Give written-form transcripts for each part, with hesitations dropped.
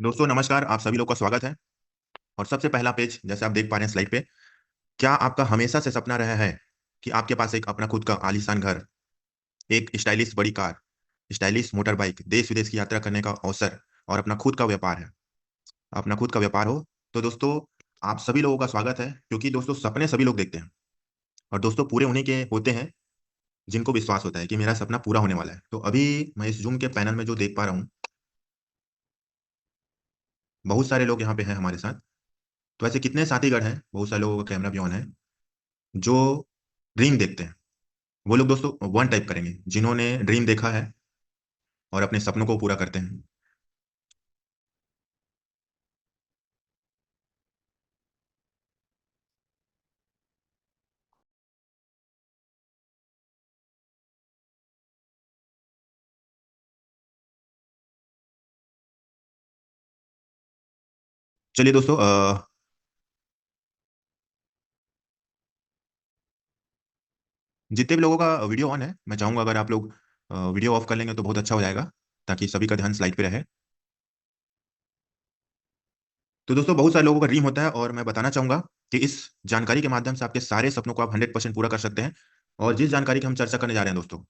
दोस्तों नमस्कार, आप सभी लोग का स्वागत है। और सबसे पहला पेज जैसे आप देख पा रहे हैं स्लाइड पे, क्या आपका हमेशा से सपना रहा है कि आपके पास एक अपना खुद का आलीशान घर, एक स्टाइलिश बड़ी कार, स्टाइलिश मोटर बाइक, देश विदेश की यात्रा करने का अवसर और अपना खुद का व्यापार है, अपना खुद का व्यापार हो? तो दोस्तों, आप सभी लोगों का स्वागत है, क्योंकि दोस्तों सपने सभी लोग देखते हैं। और दोस्तों पूरे उन्हीं के होते हैं जिनको विश्वास होता है कि मेरा सपना पूरा होने वाला है। तो अभी मैं इस जूम के पैनल में जो देख पा रहा हूँ, बहुत सारे लोग यहाँ पे हैं हमारे साथ। तो ऐसे कितने साथीगण हैं, बहुत सारे लोगों का कैमरा भी ऑन है, जो ड्रीम देखते हैं। वो लोग दोस्तों वन टाइप करेंगे जिन्होंने ड्रीम देखा है और अपने सपनों को पूरा करते हैं। चलिए दोस्तों, जितने भी लोगों का वीडियो ऑन है, मैं चाहूंगा अगर आप लोग वीडियो ऑफ कर लेंगे तो बहुत अच्छा हो जाएगा, ताकि सभी का ध्यान स्लाइड पे रहे। तो दोस्तों बहुत सारे लोगों का ड्रीम होता है, और मैं बताना चाहूंगा कि इस जानकारी के माध्यम से आपके सारे सपनों को आप 100% पूरा कर सकते हैं। और जिस जानकारी की हम चर्चा करने जा रहे हैं दोस्तों,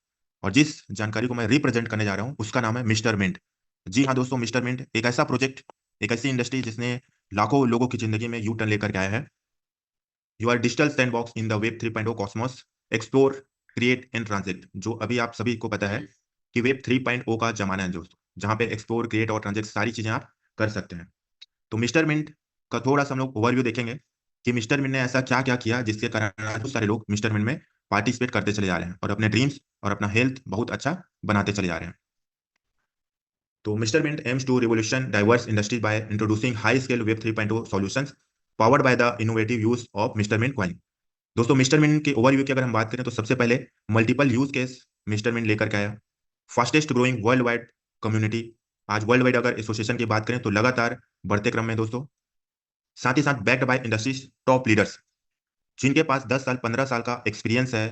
और जिस जानकारी को मैं रिप्रेजेंट करने जा रहा हूँ, उसका नाम है मिस्टर मिंट। जी हाँ दोस्तों, मिस्टर मिंट एक ऐसा प्रोजेक्ट, एक ऐसी इंडस्ट्री जिसने लाखों लोगों की जिंदगी में यू टर्न लेकर के आया है। You are digital sandbox in the web 3.0 cosmos, explore, create and transact. जो अभी आप सभी को पता है कि वेब 3.0 का जमाना है दोस्तों, जहां पे एक्सप्लोर, क्रिएट और ट्रांजेक्ट सारी चीजें आप कर सकते हैं। तो मिस्टर मिंट का थोड़ा सा हम लोग ओवरव्यू देखेंगे कि मिस्टर मिंट ने ऐसा क्या क्या किया जिसके कारण आज बहुत सारे लोग मिस्टर मिंट में पार्टिसिपेट करते चले जा रहे हैं और अपने ड्रीम्स और अपना हेल्थ बहुत अच्छा बनाते चले जा रहे हैं। तो Mr Mint aims to revolution diverse industries by introducing high scale web 3.0 solutions powered by the innovative use of Mr Mint coin। दोस्तों मिस्टर मिंट के ओवरव्यू की अगर हम बात करें तो सबसे पहले multiple use case Mr Mint लेकर के आया। Fastest growing world wide community, आज वर्ल्ड वाइड अगर एसोसिएशन की बात करें तो लगातार बढ़ते क्रम में दोस्तों। साथ ही साथ backed by industries top leaders, जिनके पास 10 साल 15 साल का एक्सपीरियंस है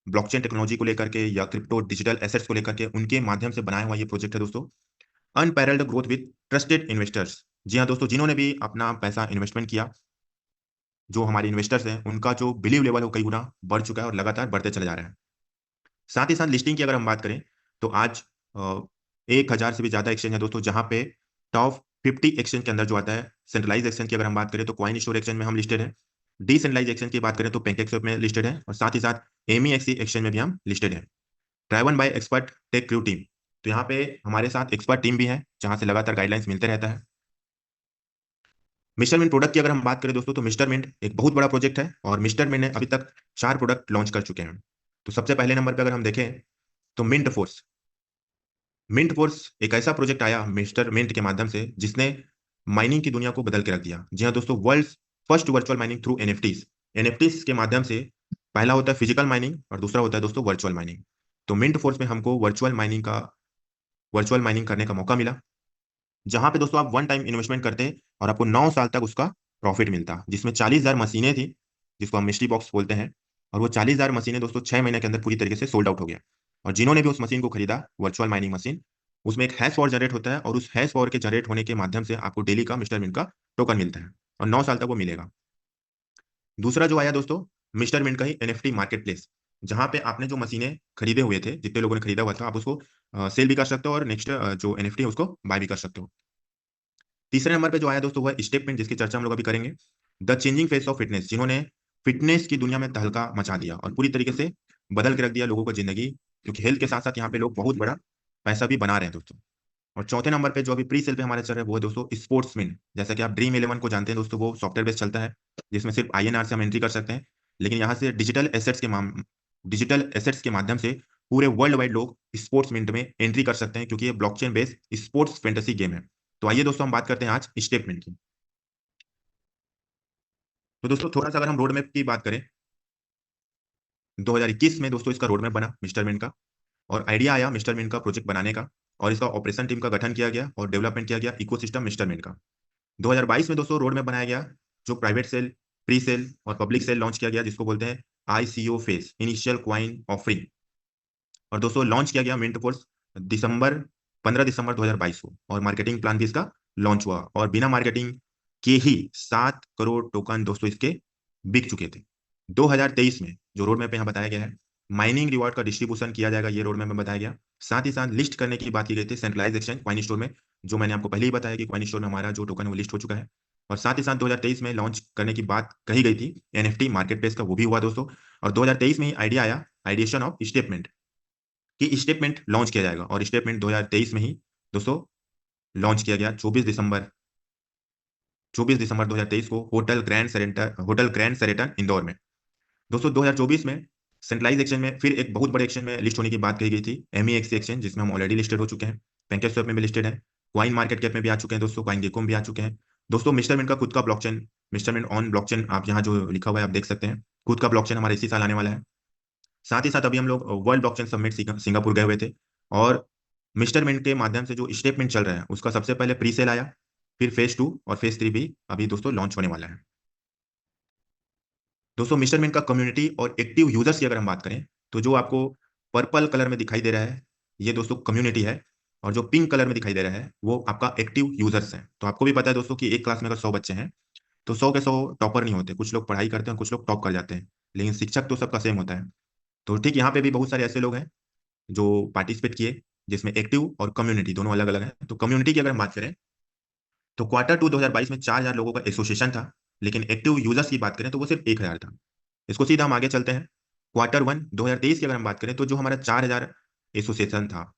ब्लॉकचेन टेक्नोलॉजी को लेकर के या क्रिप्टो डिजिटल एसेट्स को लेकर के, उनके माध्यम से बनाया हुआ ये प्रोजेक्ट है दोस्तों। अनपैरेल्ड ग्रोथ विद ट्रस्टेड इन्वेस्टर्स, जी हाँ दोस्तों, जिन्होंने भी अपना पैसा इन्वेस्टमेंट किया, जो हमारे इन्वेस्टर्स हैं, उनका जो बिलीव लेवल है वो कई गुना बढ़ चुका है और लगातार बढ़ते चले जा रहे हैं। साथ ही साथ लिस्टिंग की अगर हम बात करें तो आज 1,000 से भी ज्यादा एक्सचेंज है दोस्तों, जहां पे टॉप 50 एक्सचेंज के अंदर जो आता है सेंट्रलाइज एक्सचेंज की अगर हम बात करें तो कॉइन स्टोर एक्सचेंज में हम लिस्टेड है। डिसेंट्रलाइज एक्सचेंज की बात करें तो पेंकेक्सवेप में लिस्टेड है, और साथ ही साथ एमईएक्सी एक्सचेंज में भी हम लिस्टेड है। Driven by expert tech crew team, तो यहाँ पे हमारे साथ एक्सपर्ट टीम भी है जहां से लगातार गाइडलाइंस मिलते रहता है। मिस्टर मिंट प्रोडक्ट की अगर हम बात करें दोस्तों, तो मिस्टर मिंट एक बहुत बड़ा प्रोजेक्ट है और मिस्टर मिंट ने अभी तक 4 प्रोडक्ट लॉन्च कर चुके हैं। तो सबसे पहले नंबर पे अगर हम देखें तो मिंट फोर्स। मिंट फोर्स एक ऐसा प्रोजेक्ट आया मिस्टर मिंट के माध्यम से जिसने माइनिंग की दुनिया को बदल के रख दिया। जी हाँ दोस्तों, world first virtual mining through NFTs. NFTs के माध्यम से पहला होता है फिजिकल माइनिंग और दूसरा होता है दोस्तों वर्चुअल माइनिंग। तो मिंट फोर्स में हमको वर्चुअल माइनिंग करने का मौका मिला, जहां पे दोस्तों आप वन टाइम इन्वेस्टमेंट करते और आपको 9 साल तक उसका प्रॉफिट मिलता, जिसमें 40,000 मशीनें थी, जिसको हम मिस्ट्री बॉक्स बोलते हैं। और वो 40,000 मशीनें दोस्तों 6 महीने के अंदर पूरी तरीके से सोल्ड आउट हो गया। और जिन्होंने भी उस मशीन को खरीदा, वर्चुअल माइनिंग मशीन, उसमें एक हैश पावर जनरेट होता है, और उस हैश पावर के जनरेट होने के माध्यम से आपको डेली का मिस्टर मिंट का टोकन मिलता है, और 9 साल तक वो मिलेगा। दूसरा जो आया दोस्तों, मिस्टर मिंट का ही एनएफटी मार्केट प्लेस, जहां पे आपने जो मशीनें खरीदे हुए थे, जितने लोगों ने खरीदा हुआ था, आप उसको सेल भी कर सकते हो और नेक्स्ट जो एनएफटी है उसको बाय भी कर सकते हो। तीसरे नंबर पे जो आया दोस्तों वो है स्टेपमेंट, जिसकी चर्चा हम लोग अभी करेंगे। The changing face of fitness, जिन्होंने फिटनेस की दुनिया में तहलका मचा दिया और पूरी तरीके से बदल के रख दिया लोगों को जिंदगी, क्योंकि हेल्थ के साथ साथ यहाँ पे लोग बहुत बड़ा पैसा भी बना रहे हैं दोस्तों। और चौथे नंबर पे जो अभी प्री सेल पे हमारे चल रहा है वो है दोस्तों स्पोर्ट्समैन। जैसा कि आप ड्रीम 11 को जानते हैं दोस्तों, वो सॉफ्टवेयर बेस्ड चलता है, जिसमें सिर्फ आईएनआर से हम एंट्री कर सकते हैं। लेकिन यहाँ से डिजिटल एसेट्स के माध्यम से पूरे वर्ल्ड वाइड लोग स्पोर्ट्स मिंट में एंट्री कर सकते हैं, क्योंकि ये blockchain based sports fantasy game है। तो आइए दोस्तों हम बात करते हैं आज स्टेटमेंट की। तो दोस्तों थोड़ा सा अगर हम रोड मैप की बात करें, 2021 में दोस्तों इसका रोड मैप बना मिस्टर मिंट का, और आइडिया आया मिस्टर मिंट का प्रोजेक्ट बनाने का, और इसका ऑपरेशन टीम का गठन किया गया और डेवलपमेंट किया गया इकोसिस्टम मिस्टर मिंट का। 2022 में दोस्तों रोड मैप बनाया गया, जो प्राइवेट सेल, प्री सेल और पब्लिक सेल लॉन्च किया गया, जिसको बोलते हैं ICO phase, initial coin offering. और दोस्तों लॉन्च किया गया मिंट फोर्स दिसंबर 15 दिसंबर 2022 को, और मार्केटिंग प्लान भी इसका लॉन्च हुआ और बिना मार्केटिंग के ही 7 करोड़ टोकन दोस्तों इसके बिक चुके थे। 2023 में जो रोड मैप यहाँ बताया गया है, माइनिंग रिवॉर्ड का डिस्ट्रीब्यूशन किया जाएगा, ये रोड मैप में बताया गया। साथ ही साथ लिस्ट करने की बात की गई थी सेंट्रलाइज एक्सचेंज क्वाइन स्टोर में, जो मैंने आपको पहले ही बताया कि क्वाइन स्टोर में हमारा जो टोकन है वो लिस्ट हो चुका है। और साथ ही साथ 2023 में लॉन्च करने की बात कही गई थी एनएफटी मार्केट प्लेस का, वो भी हुआ दोस्तों। और 2023 में ही आइडिया आया आइडिएशन ऑफ स्टेटमेंट कि स्टेटमेंट लॉन्च किया जाएगा, और स्टेटमेंट 2023 में ही दोस्तों लॉन्च किया गया 24 दिसंबर 2023 को होटल ग्रैंड सेरेटन इंदौर में। दोस्तों 2024 में सेंट्रलाइज एक्सचेंज में फिर एक बहुत बड़े एक्सचेंज में लिस्ट होने की बात कही गई थी, एमईएक्स एक्सचेंज, जिसमें हम ऑलरेडी लिस्टेड हो चुके हैं। पैंकेटस्वैप में भी लिस्टेड है, क्वाइन मार्केट कैप में भी आ चुके हैं दोस्तों, क्वाइन गेको में भी आ चुके हैं। दोस्तों मिस्टर मिंट का खुद का blockchain, Mr Mint on blockchain, आप यहाँ जो लिखा हुआ है आप देख सकते हैं, खुद का ब्लॉकचेन हमारे इसी साल आने वाला है। साथ ही साथ अभी हम लोग वर्ल्ड ब्लॉकचेन समिट सिंगापुर गए हुए थे, और मिस्टर मिंट के माध्यम से जो स्टेटमेंट चल रहा है उसका सबसे पहले प्री सेल आया, फिर फेज 2 और फेज 3 भी अभी दोस्तों लॉन्च होने वाला है। दोस्तों मिस्टर मिंट का कम्युनिटी और एक्टिव यूजर्स की अगर हम बात करें, तो जो आपको पर्पल कलर में दिखाई दे रहा है ये दोस्तों कम्युनिटी है, और जो पिंक कलर में दिखाई दे रहा है वो आपका एक्टिव यूजर्स है। तो आपको भी पता है दोस्तों कि एक क्लास में अगर 100 बच्चे हैं तो 100 के 100 टॉपर नहीं होते, कुछ लोग पढ़ाई करते हैं, कुछ लोग टॉप कर जाते हैं, लेकिन शिक्षक तो सबका सेम होता है। तो ठीक यहाँ पे भी बहुत सारे ऐसे लोग हैं जो पार्टिसिपेट किए, जिसमें एक्टिव और कम्युनिटी दोनों अलग अलग हैं। तो कम्युनिटी की अगर हम बात करें तो Q2 2022 में 4,000 लोगों का एसोसिएशन था, लेकिन एक्टिव यूजर्स की बात करें तो वो सिर्फ 1,000 था। इसको सीधा हम आगे चलते हैं। Q1 2023 की अगर हम बात करें तो जो हमारा 4,000 एसोसिएशन था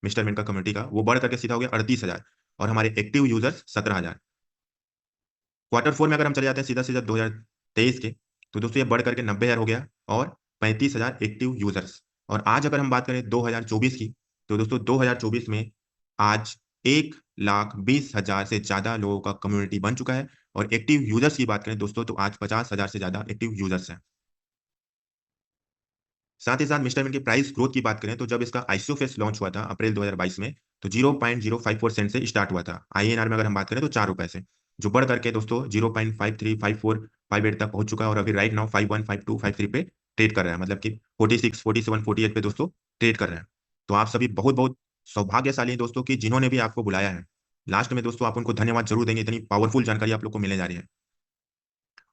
मिस्टर मिंट का कम्युनिटी का, वो बढ़ करके सीधा हो गया 38,000, और हमारे एक्टिव यूजर्स 17,000। Q4 में अगर हम चले जाते हैं सीधा सीधा 2023 के, तो दोस्तों ये बढ़ करके 90,000 हो गया और 35,000 एक्टिव यूजर्स। और आज अगर हम बात करें 2024 की, तो दोस्तों 2024 में आज 1,20,000 से ज्यादा लोगों का कम्युनिटी बन चुका है। और एक्टिव यूजर्स की बात करें दोस्तों तो आज 50,000 से ज्यादा एक्टिव यूजर्स हैं। साथ ही साथ मिस्टर मिंट की प्राइस ग्रोथ की बात करें तो जब इसका आईसीओ फेस लॉन्च हुआ था अप्रैल 2022 में, तो 0.054 सेंट से स्टार्ट हुआ था। आईएनआर में अगर हम बात करें तो 4 रुपए से, जो बढ़ करके दोस्तों 0.535458 तक पहुंच चुका है, और अभी राइट नाउ 515253 पे ट्रेड कर रहा है, मतलब कि 46 47 48 पे दोस्तों ट्रेड कर रहा है। तो आप सभी बहुत बहुत सौभाग्यशाली हैं दोस्तों कि जिन्होंने भी आपको बुलाया है। लास्ट में दोस्तों आप उनको धन्यवाद जरूर देंगे, इतनी पावरफुल जानकारी आप लोग को मिलने जा रही है।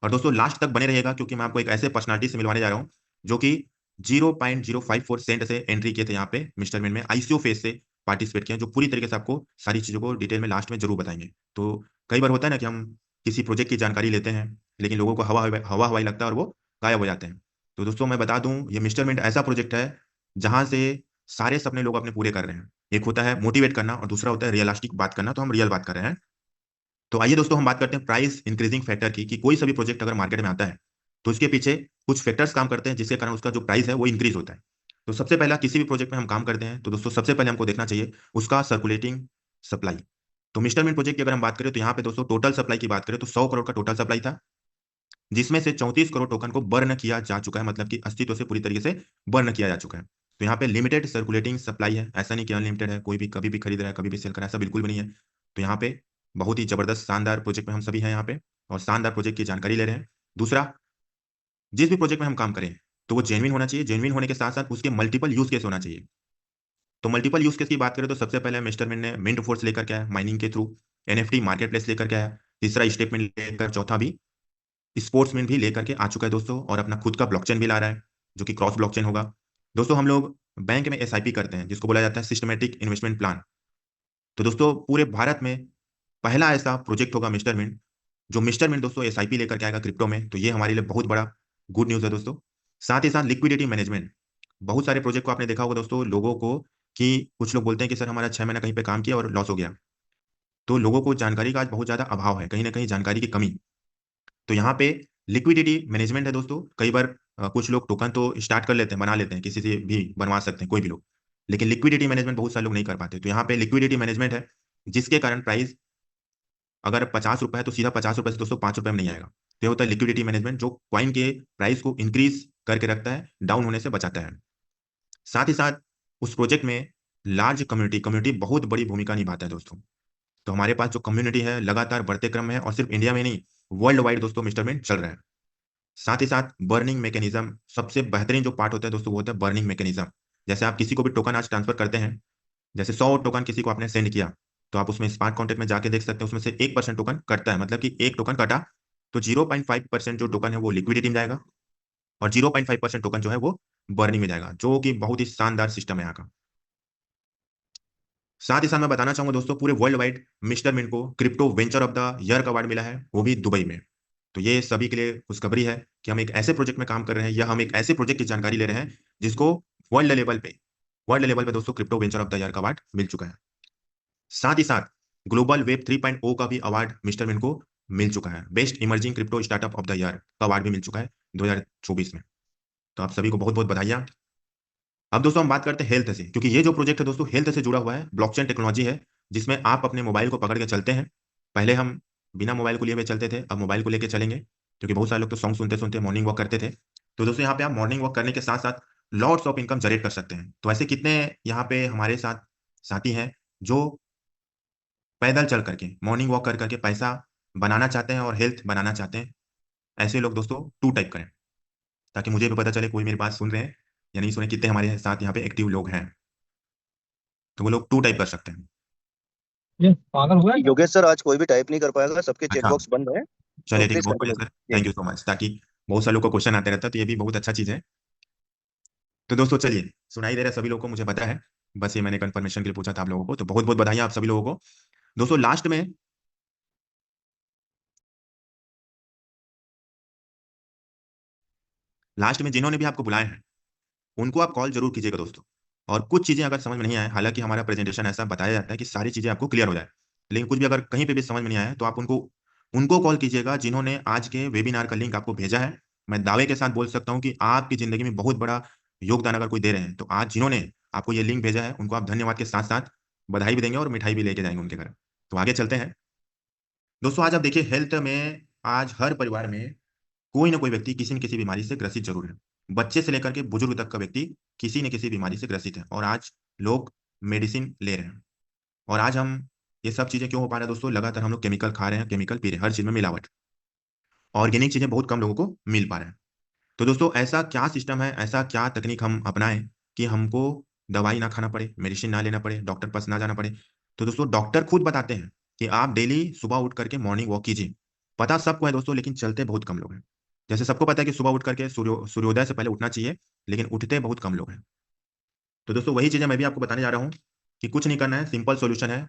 और दोस्तों लास्ट तक बने रहिएगा, क्योंकि मैं आपको एक ऐसे पर्सनालिटी से मिलवाने जा रहा हूँ जो कि 0.054 सेंट से एंट्री किए थे यहाँ पे मिस्टर मिन में, आईसीओ फेज से पार्टिसिपेट किए, जो पूरी तरीके से आपको सारी चीजों को डिटेल में लास्ट में जरूर बताएंगे। तो कई बार होता है ना कि हम किसी प्रोजेक्ट की जानकारी लेते हैं, लेकिन लोगों को हवा हवाई लगता है और वो गायब हो जाते हैं। तो दोस्तों मैं बता दूं, ये मिस्टर मिंट ऐसा प्रोजेक्ट है जहां से सारे सपने लोग अपने पूरे कर रहे हैं। एक होता है मोटिवेट करना और दूसरा होता है रियलिस्टिक बात करना, तो हम रियल बात कर रहे हैं। तो आइए दोस्तों हम बात करते हैं प्राइस इंक्रीजिंग फैक्टर की, कि कोई सभी प्रोजेक्ट अगर मार्केट में आता है तो इसके पीछे कुछ फैक्टर्स काम करते हैं जिसके कारण उसका जो प्राइस है वो इंक्रीज होता है। तो सबसे पहला, किसी भी प्रोजेक्ट में हम काम करते हैं तो दोस्तों सबसे पहले हमको देखना चाहिए उसका सर्कुलेटिंग सप्लाई। तो मिस्टर मिंट प्रोजेक्ट की अगर हम बात करें तो यहाँ पे दोस्तों टोटल सप्लाई की बात करें तो 100 करोड़ का टोटल सप्लाई था, जिसमें से 34 करोड़ टोकन को बर्न किया जा चुका है, मतलब कि अस्तित्व से पूरी तरीके से बर्न किया जा चुका है। तो यहाँ पे लिमिटेड सर्कुलेटिंग सप्लाई है, ऐसा नहीं कि अनलिमिटेड है, कोई भी कभी भी खरीद रहा है कभी भी सेल कर रहा है, ऐसा बिल्कुल भी नहीं है। तो यहाँ पे बहुत ही जबरदस्त शानदार प्रोजेक्ट में हम सभी हैं यहाँ पे, और शानदार प्रोजेक्ट की जानकारी ले रहे हैं। दूसरा, जिस भी प्रोजेक्ट में हम काम करें तो वो जेन्युइन होना चाहिए, जेन्युइन होने के साथ साथ उसके मल्टीपल यूज केस होना चाहिए। तो मल्टीपल यूज केस की बात करें तो सबसे पहले मिस्टर मिंट ने मिंट फोर्स लेकर के आया माइनिंग के थ्रू, एनएफटी मार्केट प्लेस लेकर के आया, तीसरा स्टेटमेंट लेकर, चौथा भी स्पोर्ट्समैन भी लेकर के आ चुका है दोस्तों, और अपना खुद का ब्लॉकचेन भी ला रहा है जो कि क्रॉस ब्लॉकचेन होगा। दोस्तों हम लोग बैंक में एसआईपी करते हैं जिसको बोला जाता है सिस्टमेटिक इन्वेस्टमेंट प्लान। तो दोस्तों पूरे भारत में पहला ऐसा प्रोजेक्ट होगा मिस्टर मिंट, जो मिस्टर मिंट दोस्तों एसआईपी लेकर के आएगा क्रिप्टो में, तो ये हमारे लिए बहुत बड़ा गुड न्यूज है दोस्तों। साथ ही साथ लिक्विडिटी मैनेजमेंट, बहुत सारे प्रोजेक्ट को आपने देखा होगा दोस्तों, लोगों को कि कुछ लोग बोलते हैं कि सर हमारा 6 महीना कहीं पे काम किया और लॉस हो गया। तो लोगों को जानकारी का आज बहुत ज्यादा अभाव है, कहीं ना कहीं जानकारी की कमी। तो यहाँ पे लिक्विडिटी मैनेजमेंट है दोस्तों। कई बार कुछ लोग टोकन तो स्टार्ट कर लेते हैं, बना लेते हैं, किसी से भी बनवा सकते हैं कोई भी लोग, लेकिन लिक्विडिटी मैनेजमेंट बहुत सारे लोग नहीं कर पाते। तो यहाँ पे लिक्विडिटी मैनेजमेंट है, जिसके कारण प्राइस अगर 50 रुपए है तो सीधा 50 रुपए से दोस्तों 5 रुपए में नहीं आएगा। तो ये होता है लिक्विडिटी मैनेजमेंट, जो क्वाइन के प्राइस को इंक्रीज करके रखता है, डाउन होने से बचाता है। साथ ही साथ उस प्रोजेक्ट में लार्ज कम्युनिटी कम्युनिटी बहुत बड़ी भूमिका निभाता है दोस्तों। तो हमारे पास जो कम्युनिटी है लगातार बढ़ते क्रम में है, और सिर्फ इंडिया में नहीं, वर्ल्ड वाइड दोस्तों मिस्टर मिंट चल रहा है। साथ ही साथ बर्निंग मैकेनिज्म, सबसे बेहतरीन जो पार्ट होता है दोस्तों वो होता है बर्निंग मैकेनिज्म। जैसे आप किसी को भी टोकन आज ट्रांसफर करते हैं, जैसे 100 टोकन किसी को आपने सेंड किया, तो आप उसमें स्मार्ट कॉन्ट्रैक्ट में जाके देख सकते हैं, उसमें से 1% टोकन कटता है, मतलब कि एक टोकन कटा तो 0.5% जो टोकन है वो लिक्विडिटी में जाएगा और 0.5% टोकन जो है वो बर्निंग में जाएगा, जो कि बहुत ही शानदार सिस्टम है यहाँ का। साथ ही साथ मैं बताना चाहूंगा दोस्तों, पूरे वर्ल्ड वाइड मिस्टर मिंट को crypto venture of the year का अवार्ड मिला है, वो भी दुबई में। तो ये सभी के लिए खुशखबरी है कि हम एक ऐसे प्रोजेक्ट में काम कर रहे हैं, या हम एक ऐसे प्रोजेक्ट की जानकारी ले रहे हैं जिसको वर्ल्ड लेवल पे वर्ल्ड लेवल पे दोस्तों crypto venture of the year का अवार्ड मिल चुका है। साथ ही साथ ग्लोबल वेब 3.0 का भी अवार्ड मिस्टर मिंट को मिल चुका है। Best emerging crypto startup of the year का अवार्ड भी मिल चुका है 2024 में। तो आप सभी को बहुत बहुत बधाइयां। अब दोस्तों हम बात करते हैं हेल्थ से, क्योंकि ये जो प्रोजेक्ट है दोस्तों हेल्थ से जुड़ा हुआ है, ब्लॉकचेन टेक्नोलॉजी है, जिसमें आप अपने मोबाइल को पकड़ के चलते हैं। पहले हम बिना मोबाइल को लिए हुए चलते थे, अब मोबाइल को लेकर चलेंगे, क्योंकि बहुत सारे लोग तो सॉन्ग सुनते सुनते मॉर्निंग वॉक करते थे। तो दोस्तों यहाँ पे आप मॉर्निंग वॉक करने के साथ साथ लॉट्स ऑफ इनकम जनरेट कर सकते हैं। तो ऐसे कितने यहाँ पे हमारे साथ साथी हैं जो पैदल चल करके मॉर्निंग वॉक कर करके पैसा बनाना चाहते हैं और हेल्थ बनाना चाहते हैं। ऐसे लोग दोस्तों टू टाइप करें, ताकि मुझे भी पता चले कोई मेरी बात सुन रहे हैं या नहीं सुने, कितने हमारे साथ यहाँ पे एक्टिव लोग हैं। तो वो लोग टू टाइप कर सकते हैं। ये पागल हुआ है योगेश सर, आज कोई भी टाइप नहीं कर पाएगा, सबके चेक अच्छा, बॉक्स बंद है। तो चलिए ठीक है, प्लीज बहुत बढ़िया continue. Sir, ji thank you so much. ताकि बहुत सारे लोग को क्वेश्चन आते रहता है, तो ये भी बहुत अच्छा चीज है। तो दोस्तों चलिए, सुनाई दे रहा है सभी लोगों को, मुझे पता है, बस ये मैंने कंफर्मेशन के लिए पूछा था आप लोगों को। तो बहुत बहुत बधाई आप सभी लोगों को। दोस्तों लास्ट में जिन्होंने भी आपको बुलाए हैं उनको आप कॉल जरूर कीजिएगा दोस्तों। और कुछ चीजें अगर समझ में नहीं आए, हालांकि हमारा प्रेजेंटेशन ऐसा बताया जाता है कि सारी चीजें आपको क्लियर हो जाए, लेकिन कुछ भी अगर कहीं पे भी समझ में नहीं आया तो आप उनको उनको कॉल कीजिएगा जिन्होंने आज के वेबिनार का लिंक आपको भेजा है। मैं दावे के साथ बोल सकता हूँ कि आपकी जिंदगी में बहुत बड़ा योगदान अगर कोई दे रहे हैं, तो आज जिन्होंने आपको ये लिंक भेजा है उनको आप धन्यवाद के साथ साथ बधाई भी देंगे और मिठाई भी लेके जाएंगे उनके घर। तो आगे चलते हैं दोस्तों। आज आप देखिए, हेल्थ में आज हर परिवार में कोई ना कोई व्यक्ति किसी न किसी बीमारी से ग्रसित जरूर है। बच्चे से लेकर के बुजुर्ग तक का व्यक्ति किसी न किसी बीमारी से ग्रसित है, और आज लोग मेडिसिन ले रहे हैं। और आज हम ये सब चीजें क्यों हो पा रहा है दोस्तों? लगातार हम लोग केमिकल खा रहे हैं, केमिकल पी रहे हैं, हर चीज में मिलावट। ऑर्गेनिक चीजें बहुत कम लोगों को मिल पा रहे हैं। तो दोस्तों ऐसा क्या सिस्टम है, ऐसा क्या तकनीक हम अपनाएं कि हमको दवाई ना खाना पड़े, मेडिसिन ना लेना पड़े, डॉक्टर पास ना जाना पड़े? तो दोस्तों डॉक्टर खुद बताते हैं कि आप डेली सुबह उठ करके मॉर्निंग वॉक कीजिए। पता सबको है दोस्तों, लेकिन चलते बहुत कम लोग हैं। जैसे सबको पता है कि सुबह उठ करके सूर्योदय से पहले उठना चाहिए, लेकिन उठते बहुत कम लोग हैं। तो दोस्तों वही चीजें मैं भी आपको बताने जा रहा हूँ कि कुछ नहीं करना है, सिंपल सॉल्यूशन है।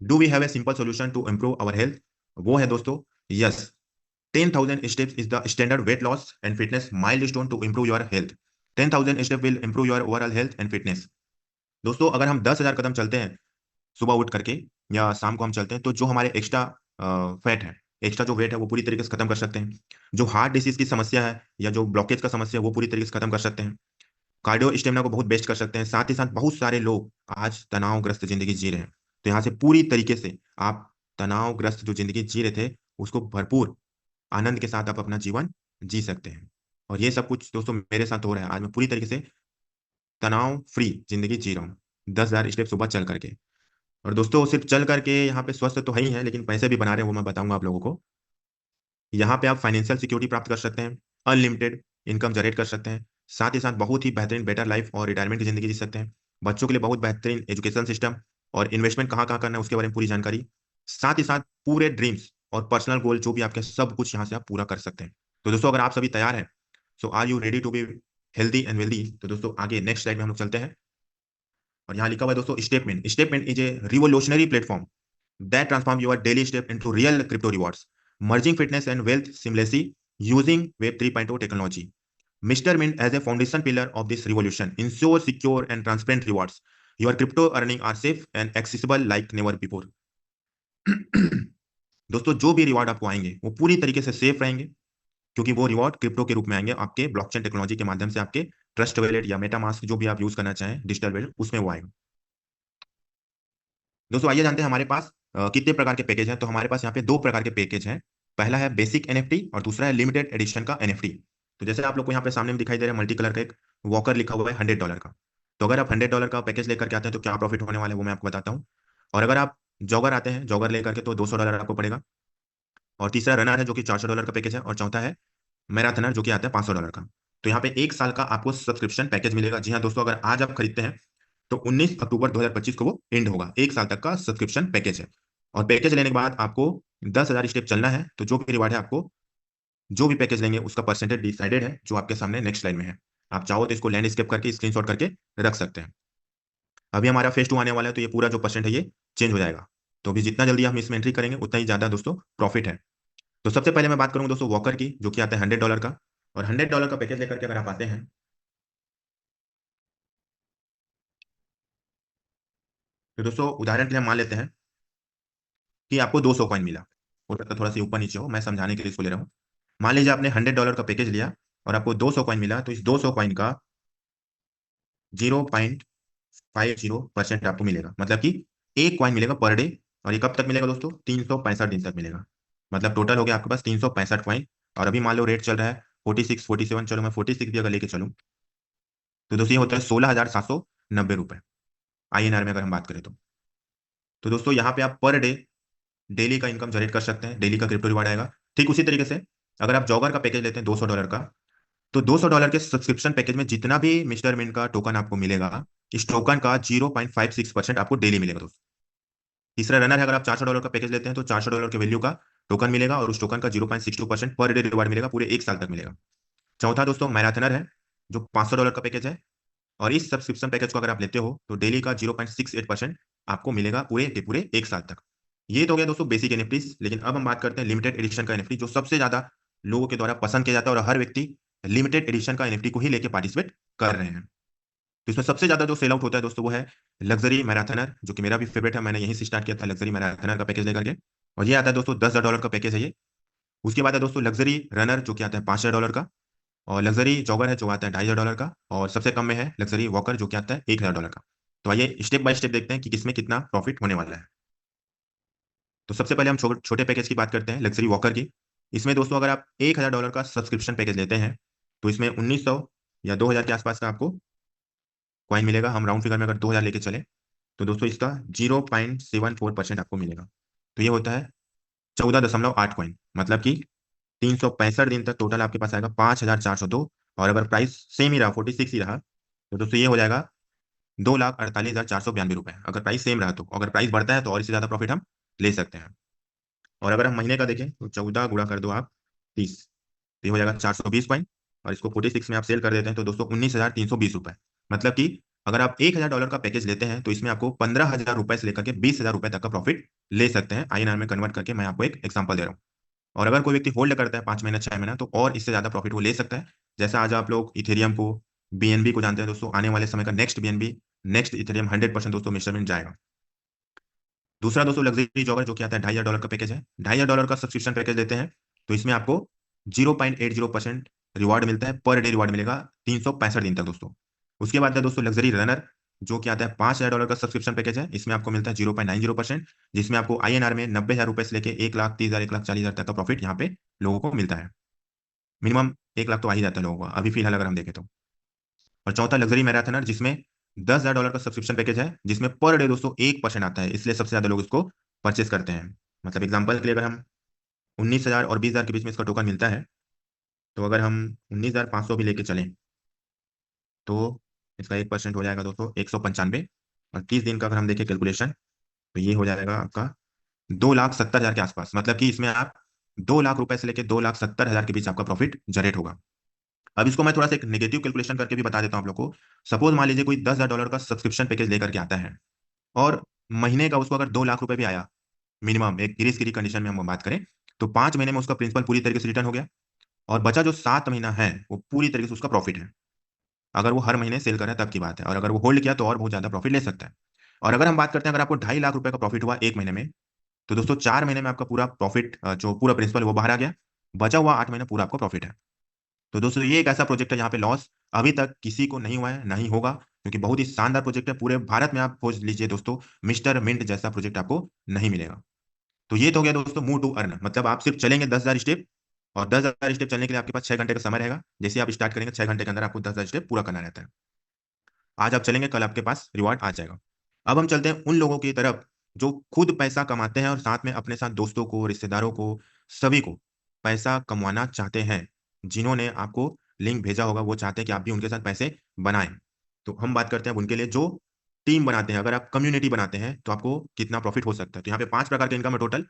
Do we have a simple solution to improve our health? वो है दोस्तों, yes, 10,000 steps is the standard weight loss and fitness milestone to improve your health. 10,000 steps will improve your overall health and fitness. दोस्तों अगर हम 10,000 कदम चलते हैं सुबह उठ करके या शाम को हम चलते हैं, तो जो हमारे एक्स्ट्रा फैट है, एक्स्ट्रा जो वेट है, वो पूरी तरीके से खत्म कर सकते हैं। जो हार्ट डिसीज की समस्या है या जो ब्लॉकेज का समस्या है, वो पूरी तरीके से खत्म कर सकते हैं। कार्डियो स्टेमिना को बहुत बेस्ट कर सकते हैं। साथ ही साथ बहुत सारे लोग आज तनावग्रस्त जिंदगी जी रहे हैं, तो यहाँ से पूरी तरीके से आप तनावग्रस्त जो जिंदगी जी रहे थे उसको भरपूर आनंद के साथ आप अपना जीवन जी सकते हैं। और ये सब कुछ दोस्तों मेरे साथ हो रहा है। आज मैं पूरी तरीके से तनाव फ्री जिंदगी जी रहा हूँ, 10,000 स्टेप सुबह चल करके। और दोस्तों सिर्फ चल करके यहाँ पे स्वस्थ तो है ही है, लेकिन पैसे भी बना रहे हैं, वो मैं बताऊंगा आप लोगों को। यहाँ पे आप फाइनेंशियल सिक्योरिटी प्राप्त कर सकते हैं, अनलिमिटेड इनकम जनरेट कर सकते हैं। साथ ही साथ बहुत ही बेहतरीन बेटर लाइफ और रिटायरमेंट की जिंदगी जी सकते हैं। बच्चों के लिए बहुत बेहतरीन एजुकेशन सिस्टम और इन्वेस्टमेंट कहाँ कहाँ करना है उसके बारे में पूरी जानकारी। साथ ही साथ पूरे ड्रीम्स और पर्सनल गोल जो भी आपके, सब कुछ यहाँ से आप पूरा कर सकते हैं। तो दोस्तों अगर आप सभी तैयार हैं, so are you ready to be healthy and wealthy? तो दोस्तों आगे नेक्स्ट स्लाइड में हम लोग चलते हैं। और यहाँ लिखा हुआ है दोस्तों, statement statement is a revolutionary platform that transform your daily step into real crypto rewards, merging fitness and wealth seamlessly using Web 3.0 technology. Mr. Mint, as a foundation pillar of this revolution, ensure secure and transparent rewards. Your crypto earnings are safe and accessible like never before. दोस्तों जो भी reward आपको आएंगे वो पूरी तरीके से safe रहेंगे, क्योंकि वो रिवॉर्ड क्रिप्टो के रूप में आएंगे आपके ब्लॉकचेन टेक्नोलॉजी के माध्यम से। आपके ट्रस्ट वैलेट या मेटामास्क जो भी आप यूज करना चाहें डिजिटल वैलेट, उसमें वो आएगा। दोस्तों आइए जानते हैं हमारे पास कितने प्रकार के पैकेज हैं। तो हमारे पास यहाँ पे दो प्रकार के पैकेज हैं। पहला है बेसिक एनएफटी और दूसरा है लिमिटेड एडिशन का एनएफटी। तो जैसे आप लोग को यहाँ पे सामने में दिखाई दे रहा है मल्टी कलर का एक वॉकर लिखा हुआ है $100 का। तो अगर आप $100 का पैकेज लेकर के आते हैं तो क्या प्रॉफिट होने वाला है वो मैं आपको बताता हूँ। और अगर आप जॉगर आते हैं, जॉगर लेकर के, तो $200 आपको पड़ेगा। और तीसरा रनर है जो कि $400 का पैकेज है। और चौथा है मैराथनर जो कि आता है $500 का। तो यहाँ पे एक साल का आपको सब्सक्रिप्शन पैकेज मिलेगा। जी हाँ दोस्तों, अगर आज आप खरीदते हैं तो 19 अक्टूबर 2025 को वो एंड होगा। 1 साल तक का सब्सक्रिप्शन पैकेज है। और पैकेज लेने के बाद आपको 10,000 स्टेप चलना है, तो जो भी रिवार्ड है आपको, जो भी पैकेज लेंगे उसका परसेंटेज डिसाइडेड है, जो आपके सामने नेक्स्ट लाइन में है। आप चाहो तो इसको लैंडस्केप करके स्क्रीनशॉट करके रख सकते हैं। अभी हमारा फेज 2 आने वाला है, तो ये पूरा जो परसेंट है ये चेंज हो जाएगा। तो अभी जितना जल्दी हम इसमें एंट्री करेंगे उतना ही ज्यादा दोस्तों प्रॉफिट है। तो सबसे पहले मैं बात करूंगा दोस्तों वॉकर की, जो कि आता है $100 का। और $100 का पैकेज लेकर के अगर आप आते हैं, तो दोस्तों उदाहरण के लिए हम मान लेते हैं कि आपको 200 कॉइन मिला। हो सकता है थोड़ा सा ऊपर नीचे हो, मैं समझाने के लिए इसको ले रहा हूँ। मान लीजिए आपने $100 का पैकेज लिया और आपको 200 कॉइन मिला, तो इस 200 कॉइन का 0.50% आपको मिलेगा। मतलब कि एक कॉइन मिलेगा पर डे। और ये कब तक मिलेगा दोस्तों? 365 दिन तक मिलेगा। मतलब टोटल हो गया आपके पास 365 कॉइन। और अभी मान लो रेट चल रहा है 46 47, चलो मैं 46 भी अगर लेके चलूँ, तो दोस्तों ये होता है 16,790 रुपए INR में अगर हम बात करें तो दोस्तों यहाँ पे आप पर डे डेली का इनकम जनरेट कर सकते हैं, डेली का क्रिप्टो रिवार्ड आएगा। ठीक उसी तरीके से अगर आप जॉगर का पैकेज लेते हैं $200 का, तो $200 के सब्सक्रिप्शन पैकेज में जितना भी मिस्टर मिन का टोकन आपको मिलेगा, इस टोकन का 0.56% आपको डेली मिलेगा दोस्तों। तीसरा रनर है, अगर आप $400 का पैकेज लेते हैं तो $400 के वैल्यू का टोकन मिलेगा, और उस टोकन का 0.62% पर डे रिवार्ड मिलेगा, पूरे 1 साल तक मिलेगा। चौथा दोस्तों मैराथनर है, जो $500 का पैकेज है। और इस सब्सक्रिप्शन पैकेज को अगर आप लेते हो तो डेली का 0.68% आपको मिलेगा पूरे के पूरे 1 साल तक। ये तो हो गया दोस्तों बेसिक एनएफटीज। लेकिन अब हम बात करते हैं लिमिटेड एडिशन का एनएफटी, जो सबसे ज्यादा लोगों के द्वारा पसंद किया जाता है और हर व्यक्ति लिमिटेड एडिशन का एनएफटी को ही लेके पार्टिसिपेट कर रहे हैं। तो इसमें सबसे ज्यादा जो सेल आउट होता है दोस्तों वो है लग्जरी मैराथनर, जो कि मेरा भी फेवरेट है। मैंने यहीं से स्टार्ट किया था लग्जरी मैराथनर का पैकेज लेकर के। और ये आता है दोस्तों $10,000 का पैकेज है ये। उसके बाद है दोस्तों लग्जरी रनर, जो कि आता है $5,000 का। और लग्जरी जॉगर है, जो आता है $2,500 का। और सबसे कम में है लग्जरी वॉकर, जो कि आता है $1,000 का। तो आइए स्टेप बाय स्टेप देखते हैं कि किसमें कितना प्रॉफिट होने वाला है। तो सबसे पहले हम छोटे पैकेज की बात करते हैं, लग्जरी वॉकर की। इसमें दोस्तों अगर आप $1,000 का सब्सक्रिप्शन पैकेज लेते हैं, तो इसमें 1900 या 2000 के आसपास का आपको कॉइन मिलेगा। हम राउंड फिगर में अगर 2000 लेके चले, तो दोस्तों इसका 0.74% आपको मिलेगा। तो ये होता है 14.8 कॉइन। मतलब कि 365 दिन तक टोटल आपके पास आएगा 5,402। और अगर प्राइस सेम ही रहा, 46 ही रहा, तो दोस्तों ये हो जाएगा 2,48,492 रुपए, अगर प्राइस सेम रहा। तो अगर प्राइस बढ़ता है तो और इससे ज्यादा प्रॉफिट हम ले सकते हैं। और अगर हम महीने का देखें तो 14 गुणा कर दो आप 30, तो ये हो जाएगा 420 कॉइन। और इसको 46 में आप सेल कर देते हैं तो दोस्तों 19,320 रुपए। मतलब कि अगर आप $1,000 का पैकेज लेते हैं तो इसमें आपको 15,000 रुपए से लेकर के 20,000 रुपए तक का प्रॉफिट ले सकते हैं। INR में कन्वर्ट करके मैं आपको एक एग्जांपल दे रहा हूँ। और अगर कोई व्यक्ति होल्ड करता है 5 महीना 6 महीना, तो और इससे ज्यादा प्रॉफिट वो ले सकता है। जैसा आज आप लोग इथेरियम को, BNB को जानते हैं दोस्तों, आने वाले समय का नेक्स्ट BNB, नेक्स्ट इथेरियम 100% दोस्तों मेजरमेंट जाएगा। दूसरा दोस्तों लग्जरी जॉगर, जो कि आता है $2,500 का पैकेज है। $2,500 का सब्सक्रिप्शन पैकेज लेते हैं तो इसमें आपको 0.80% रिवार्ड मिलता है, पर डे रिवार्ड मिलेगा 365 दिन तक दोस्तों। उसके बाद है दोस्तों लग्जरी रनर, जो कि आता है $5,000 का सब्सक्रिप्शन पैकेज है। इसमें आपको मिलता है 0.90%, जिसमें आपको INR में 90,000 रुपए से लेके 1,30,000 1,40,000 तक का प्रॉफिट यहाँ पे लोगों को मिलता है। मिनिमम 1 लाख तो आ ही जाता है लोगों का अभी फिलहाल अगर हम देखें तो। और चौथा लग्जरी मैराथनर, जिसमें $10,000 का सब्सक्रिप्शन पैकेज है, जिसमें पर डे दोस्तों 1% आता है, इसलिए सबसे ज्यादा लोग इसको परचेस करते हैं। मतलब एग्जाम्पल के लिए अगर हम 19,000 और 20,000 के बीच में इसका टोकन मिलता है, तो अगर हम 19,500 भी लेके चलें, तो इसका 1% हो जाएगा दोस्तों 195। और 30 दिन का अगर हम देखें कैलकुलेशन, तो ये हो जाएगा आपका 2,70,000 के आसपास। मतलब कि इसमें आप 2 लाख रुपए से लेकर 2,70,000 के बीच आपका प्रॉफिट जनरेट होगा। अब इसको मैं थोड़ा सा एक नेगेटिव कैलकुलेशन करके भी बता देता हूँ आप लोग को। सपोज मान लीजिए कोई $10,000 का सब्सक्रिप्शन पैकेज लेकर के आता है, और महीने का उसको अगर 2 लाख रुपए भी आया, मिनिमम एक गिरीश गिरी कंडीशन में हम बात करें, तो 5 महीने में उसका प्रिंसिपल पूरी तरीके से रिटर्न हो गया। और बचा जो 7 महीना है, वो पूरी तरीके से उसका प्रॉफिट है। अगर वो हर महीने सेल कर रहा है तब की बात है, और अगर वो होल्ड किया तो और बहुत ज्यादा प्रॉफिट ले सकता है। और अगर हम बात करते हैं, अगर आपको 2.5 लाख रुपए का प्रॉफिट हुआ एक महीने में, तो दोस्तों 4 महीने में आपका पूरा प्रॉफिट, जो पूरा प्रिंसिपल वो बाहर आ गया। बचा हुआ 8 महीने पूरा आपका प्रॉफिट है। तो दोस्तों ये एक ऐसा प्रोजेक्ट है जहाँ पे लॉस अभी तक किसी को नहीं हुआ है, नहीं होगा, क्योंकि बहुत ही शानदार प्रोजेक्ट है। पूरे भारत में आप खोज लीजिए दोस्तों, मिस्टर मिंट जैसा प्रोजेक्ट आपको नहीं मिलेगा। तो ये तो हो गया दोस्तों मूव टू अर्न। मतलब आप सिर्फ चलेंगे 10,000 स्टेप, और 10,000 स्टेप चलने के लिए आपके पास 6 घंटे का समय रहेगा। जैसे आप स्टार्ट करेंगे 6 घंटे के अंदर आपको 10,000 स्टेप पूरा करना रहता है। आज आप चलेंगे, कल आपके पास रिवार्ड आ जाएगा। अब हम चलते हैं उन लोगों की तरफ जो खुद पैसा कमाते हैं और साथ में अपने साथ दोस्तों को, रिश्तेदारों को, सभी को पैसा कमाना चाहते हैं। जिन्होंने आपको लिंक भेजा होगा वो चाहते हैं कि आप भी उनके साथ पैसे बनाएं। तो हम बात करते हैं अब उनके लिए, जो टीम बनाते हैं, अगर आप कम्युनिटी बनाते हैं, तो आपको कितना प्रॉफिट हो सकता है। तो यहाँ पे 5 प्रकार के इनकम है total.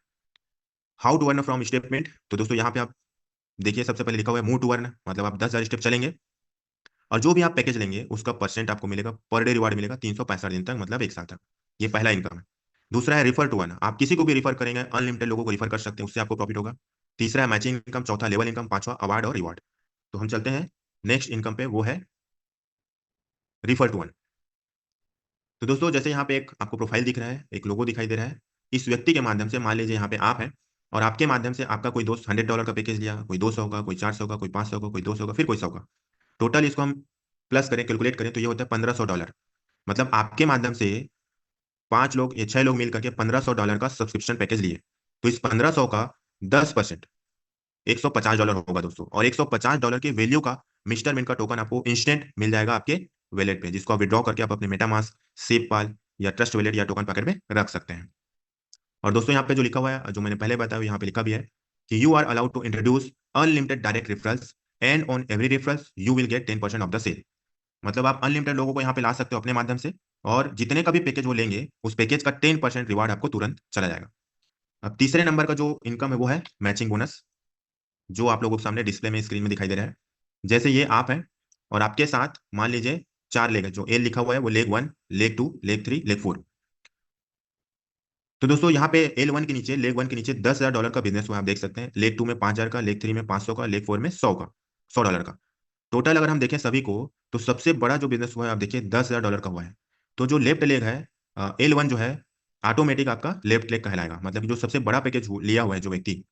How to earn from statement, तो दोस्तों यहाँ पे आप देखिए सबसे पहले लिखा हुआ है मूव टू अर्न, मतलब आप 10,000 स्टेप चलेंगे और जो भी आप पैकेज लेंगे उसका परसेंट आपको मिलेगा, पर डे रिवार्ड मिलेगा 365 दिन तक, मतलब एक साल तक। ये पहला इनकम है। दूसरा है रिफर टू अर्न, आप किसी को भी रिफर करेंगे, अनलिमिटेड लोगों को रिफर कर सकते हैं, उससे आपको प्रॉफिट होगा। तीसरा है मैचिंग इनकम, चौथा लेवल इनकम, पांचवा अवार्ड और रिवार्ड। तो हम चलते हैं नेक्स्ट इनकम पे, वो है रिफर टू अर्न। तो दोस्तों जैसे यहाँ पे एक आपको प्रोफाइल दिख रहा है, एक लोगो दिखाई दे रहा है, इस व्यक्ति के माध्यम से, मान लीजिए यहाँ पे आप हैं और आपके माध्यम से आपका कोई दोस्त $100 का पैकेज लिया, कोई 200 का, कोई 400 का, कोई 500 का, कोई 200 का, फिर कोई 100 का। टोटल इसको हम प्लस करें, कैलकुलेट करें, तो ये होता है $1,500। मतलब आपके माध्यम से 5 लोग या 6 लोग मिल करके $1,500 का सब्सक्रिप्शन पैकेज लिए। तो इस 1,500 का 10% $150 होगा दोस्तों, और $150 की वैल्यू का मिस्टर मिंट का टोकन आपको इंस्टेंट मिल जाएगा आपके वैलेट पे, जिसको आप विड्रॉ करके आप अपने मेटामास्क, सेफपाल या ट्रस्ट वैलेट या टोकन पैकेट में रख सकते हैं। और दोस्तों यहाँ पे जो लिखा हुआ है, जो मैंने पहले बताया, यहाँ पे लिखा भी है कि you are allowed to introduce unlimited direct referrals and on every referrals you will get 10% of the sale. मतलब आप अनलिमिटेड लोगों को यहाँ पे ला सकते हो अपने माध्यम से, और जितने का भी पैकेज वो लेंगे उस पैकेज का 10% रिवार्ड आपको तुरंत चला जाएगा। अब तीसरे नंबर का जो इनकम है वो है मैचिंग बोनस, जो आप लोगों के सामने डिस्प्ले में, स्क्रीन में दिखाई दे रहा है। जैसे ये आप हैं और आपके साथ मान लीजिए 4 लेग है, जो एल लिखा हुआ है वो लेग 1, लेग 2, लेग 3, लेग 4। तो दोस्तों यहाँ पे L1 के नीचे, लेग 1 के नीचे $10,000 का बिजनेस हुआ, आप देख सकते हैं। लेग 2 में 5,000 का, लेग 3 में 500 का, लेग 4 में 100 का, $100 का। टोटल अगर हम देखें सभी को, तो सबसे बड़ा जो बिजनेस हुआ है आप देखिए $10,000 का हुआ है। तो जो लेफ्ट लेग है, L1 जो है, ऑटोमेटिक आपका लेफ्ट लेग कहलाएगा। मतलब कि जो सबसे बड़ा पैकेज लिया हुआ है जो व्यक्ति,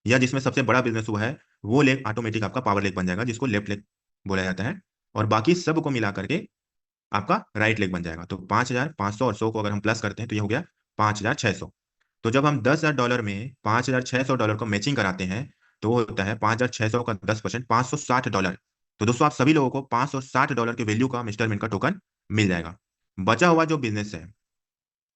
या जिसमें सबसे बड़ा बिजनेस हुआ है, वो लेग ऑटोमेटिक आपका पावर लेग बन जाएगा, जिसको लेफ्ट लेग बोला जाता है। और बाकी सबको मिला करके आपका राइट लेग बन जाएगा। तो 5,000, 500 और 100 को अगर हम प्लस करते हैं तो ये हो गया 5,600। तो जब हम $10,000 में $5,600 को मैचिंग कराते हैं, तो वो होता है 5,600 का 10%, $560। तो दोस्तों आप सभी लोगों को $560 के वैल्यू का मिस्टर मिंट का टोकन मिल जाएगा। बचा हुआ जो बिजनेस है